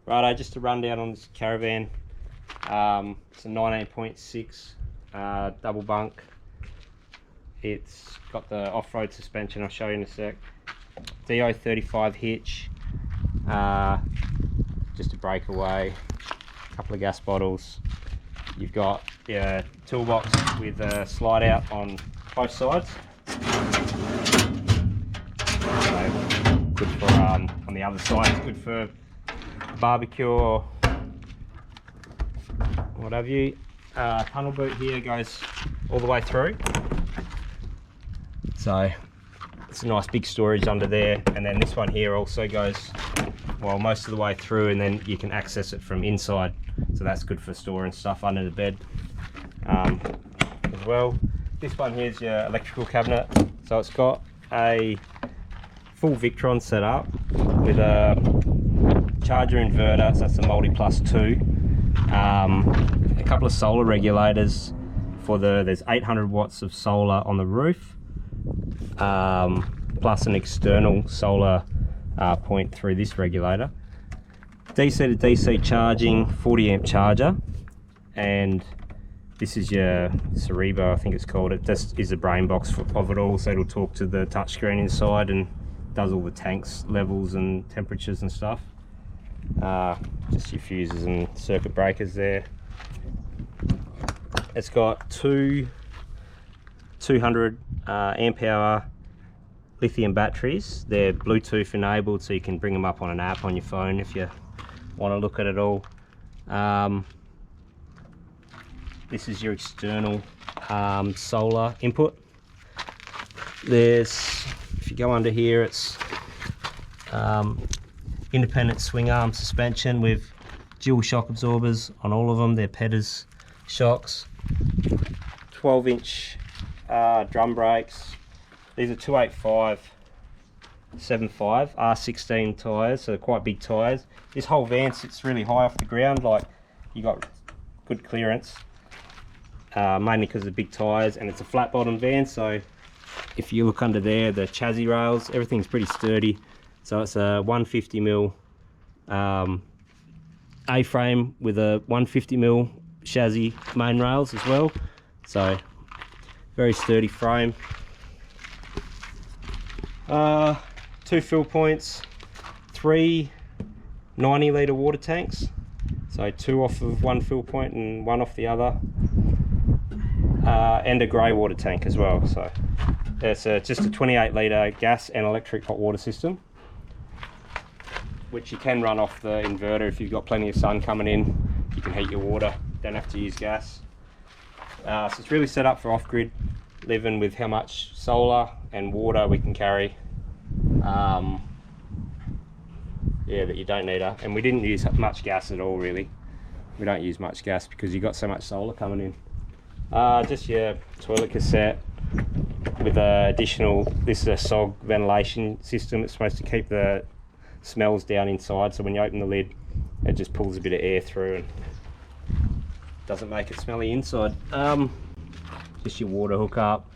Righto, just a rundown on this caravan. It's a 19.6 double bunk. It's got the off-road suspension, I'll show you in a sec. DO35 hitch, just a breakaway, a couple of gas bottles. You've got your toolbox with a slide out on both sides. So good for on the other side, it's good for barbecue or what have you. Tunnel boot here goes all the way through, so it's a nice big storage under there. And then this one here also goes, well, most of the way through, and then you can access it from inside, so that's good for storing stuff under the bed as well. This one here is your electrical cabinet, so it's got a full Victron setup with a charger inverter, so that's a multi plus 2, a couple of solar regulators for there's 800 watts of solar on the roof, plus an external solar point through this regulator. DC to DC charging, 40 amp charger, and this is your Cerebro, I think it's called. It just is a brain box of it all, so it'll talk to the touchscreen inside and does all the tanks levels and temperatures and stuff. Just your fuses and circuit breakers there. It's got two 200 amp hour lithium batteries. They're Bluetooth enabled, so you can bring them up on an app on your phone if you want to look at it all. This is your external solar input. There's, if you go under here, it's independent swing arm suspension with dual shock absorbers on all of them. They're Petters shocks. 12-inch drum brakes. These are 285 75 R16 tyres, so they're quite big tyres. This whole van sits really high off the ground, like you got good clearance, mainly because of the big tyres, and it's a flat bottom van, so if you look under there, the chassis rails, everything's pretty sturdy. So it's a 150mm A-frame with a 150mm chassis main rails as well, so very sturdy frame. 2 fill points, 3 90-litre water tanks, so 2 off of one fill point and 1 off the other, and a grey water tank as well. So it's just a 28-litre gas and electric hot water system, which you can run off the inverter if you've got plenty of sun coming in. You can heat your water, don't have to use gas. So it's really set up for off-grid living with how much solar and water we can carry. Yeah, that you don't need her. And we didn't use much gas at all, really. We don't use much gas because you got so much solar coming in. Just your toilet cassette with additional, this is a SOG ventilation system. It's supposed to keep the smells down inside, so when you open the lid it just pulls a bit of air through and doesn't make it smelly inside. Just your water hookup,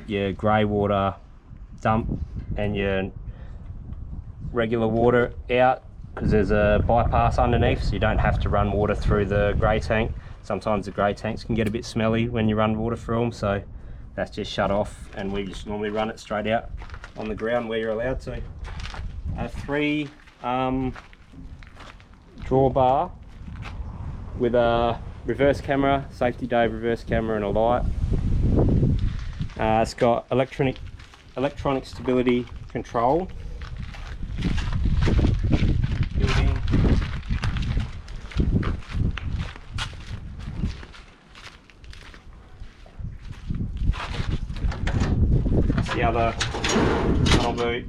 your grey water dump, and your regular water out, because there's a bypass underneath, so you don't have to run water through the grey tank. Sometimes the grey tanks can get a bit smelly when you run water through them, so that's just shut off, and we just normally run it straight out on the ground where you're allowed to. 3 drawbar with a reverse camera, safety dove reverse camera, and a light. It's got electronic stability control. That's the other tunnel boot.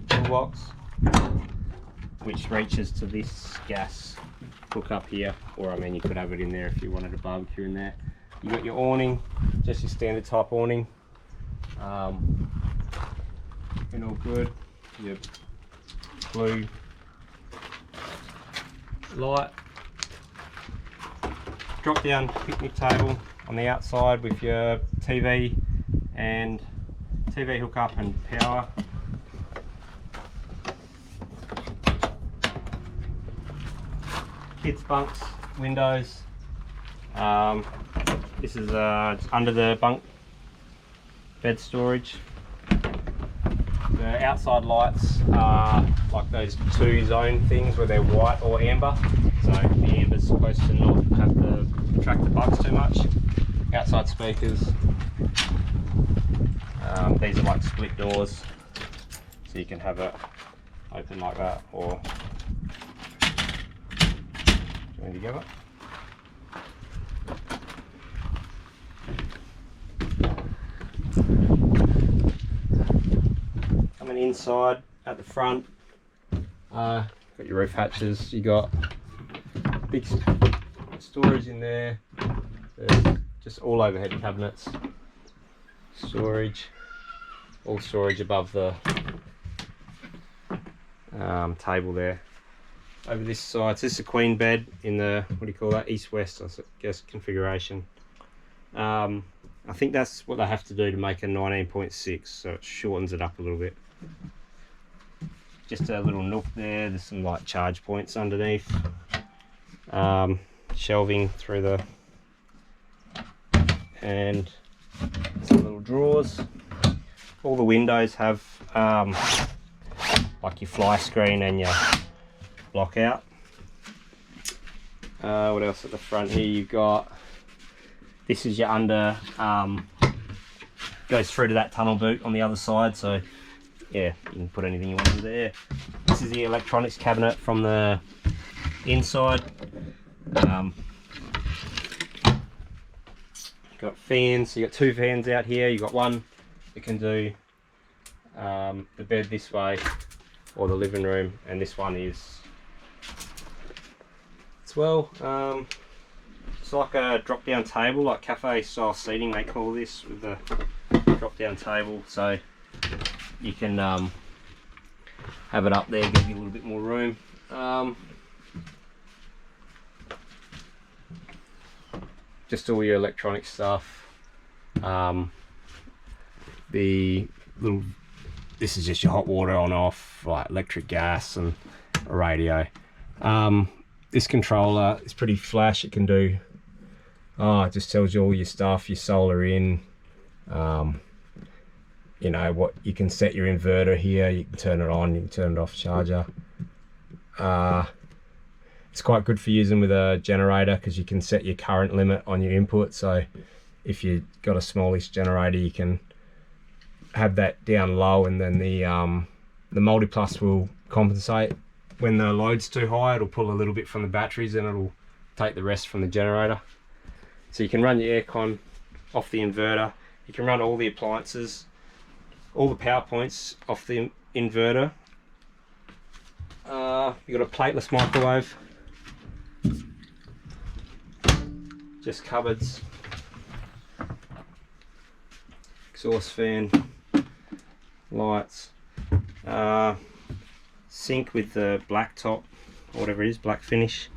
Toolbox, which reaches to this gas hookup here, or I mean you could have it in there if you wanted a barbecue in there. You got your awning, just your standard type awning, been all good. Your blue light, drop down picnic table on the outside with your TV and TV hookup and power. kids bunks, windows. This is under the bunk bed storage. The outside lights are like those 2 zone things where they're white or amber. So the amber's supposed to not have to attract the bugs too much. Outside speakers. These are like split doors, so you can have it open like that or join together. Coming inside at the front, got your roof hatches. You got big storage in there. There's just all overhead cabinets. Storage, all storage above the table there. Over this side, so this is a queen bed in the, what do you call that, east-west, I guess, configuration. I think that's what they have to do to make a 19.6, so it shortens it up a little bit. Just a little nook there. There's some like charge points underneath. Shelving through the, and some little drawers. All the windows have like your fly screen and your block out. What else at the front here? You've got, this is your under, goes through to that tunnel boot on the other side, so yeah, you can put anything you want in there. This is the electronics cabinet from the inside. Got fans, so you got 2 fans out here. You got one that can do the bed this way or the living room, and this one is as well. It's like a drop down table, like cafe style seating they call this, with the drop down table, so you can have it up there, give you a little bit more room. Just all your electronic stuff. The little, this is just your hot water on off, like electric, gas, and a radio. This controller is pretty flash. It can do, it just tells you all your stuff, your solar in, you know what, you can set your inverter here, you can turn it on, you can turn it off, charger. It's quite good for using with a generator because you can set your current limit on your input. So if you've got a smallish generator, you can have that down low, and then the multiplus will compensate. When the load's too high, it'll pull a little bit from the batteries and it'll take the rest from the generator. So you can run your aircon off the inverter. You can run all the appliances, all the power points off the inverter. You've got a plateless microwave, just cupboards, exhaust fan, lights, sink with the black top, or whatever it is, black finish.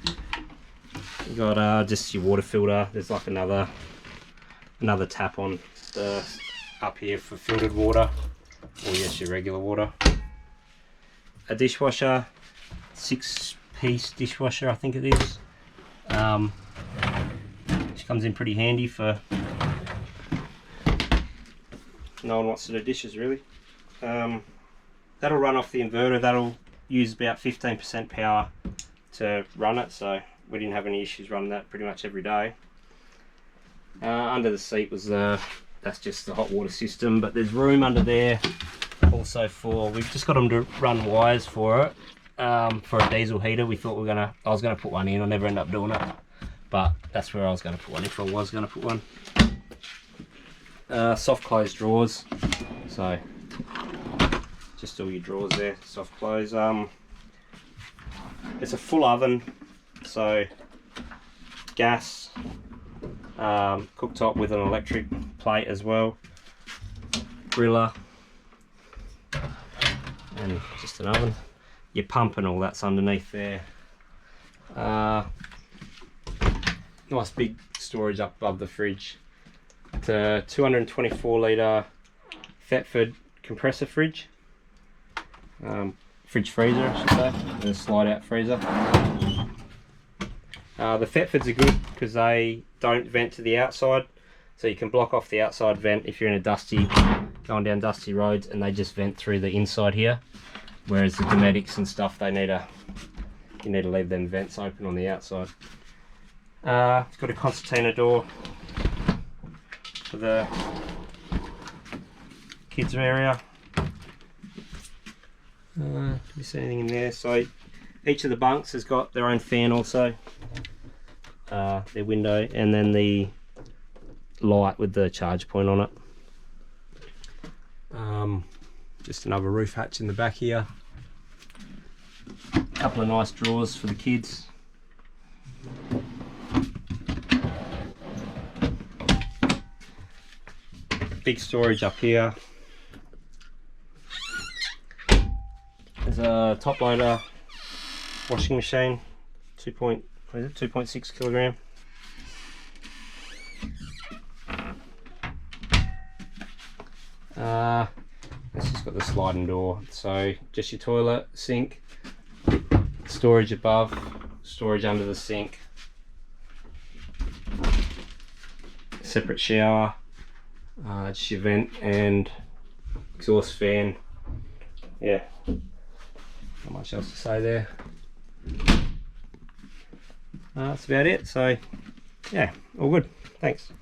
You got just your water filter. There's like another tap on the up here for filtered water, or yes, your regular water. A dishwasher, 6-piece dishwasher, I think it is. Which comes in pretty handy for no one wants to do dishes really. That'll run off the inverter. That'll use about 15% power to run it, so we didn't have any issues running that pretty much every day. Under the seat was that's just the hot water system, but there's room under there also for, we've just got them to run wires for it, for a diesel heater. We thought I was gonna put one in. I never ended up doing it, but that's where I was gonna put one if I was gonna put one. Soft close drawers, so just all your drawers there, soft close. It's a full oven, so gas, cooktop with an electric plate as well, griller, and just an oven. Your pump and all that's underneath there. Nice big storage up above the fridge. It's a 224 litre Thetford compressor fridge. Fridge freezer, I should say, and a slide out freezer. The Thetfords are good because they don't vent to the outside, so you can block off the outside vent if you're in a going down dusty roads, and they just vent through the inside here. Whereas the Domestics and stuff, you need to leave them vents open on the outside. It's got a concertina door for the kids area. Can you see anything in there? So each of the bunks has got their own fan also, their window, and then the light with the charge point on it. Just another roof hatch in the back here. A couple of nice drawers for the kids. Big storage up here. There's a top loader washing machine, 2.6 kilogram. It's just got the sliding door, so just your toilet, sink, storage above, storage under the sink, separate shower, just your vent and exhaust fan. Yeah, not much else to say there. That's about it. So yeah, all good. Thanks.